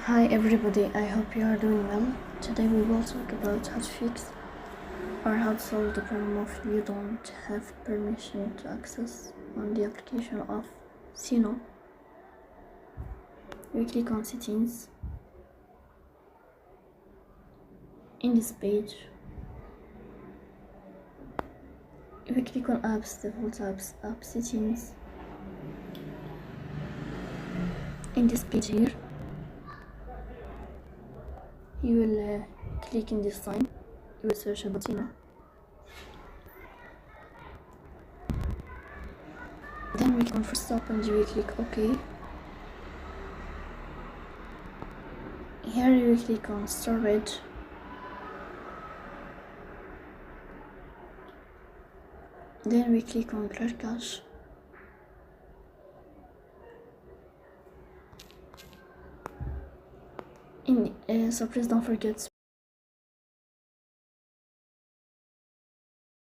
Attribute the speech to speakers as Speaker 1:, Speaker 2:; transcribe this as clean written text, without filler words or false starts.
Speaker 1: Hi everybody, I hope you are doing well. Today we will talk about how to fix or how to solve the problem of you don't have permission to access on the application of Suno. We click on settings. In this page, we click on apps, default apps, app settings. In this page here, you will click in this sign. You will search about Suno. Then we click on first stop and you will click OK. Here you will click on storage. Then we click on clear cache. So please don't forget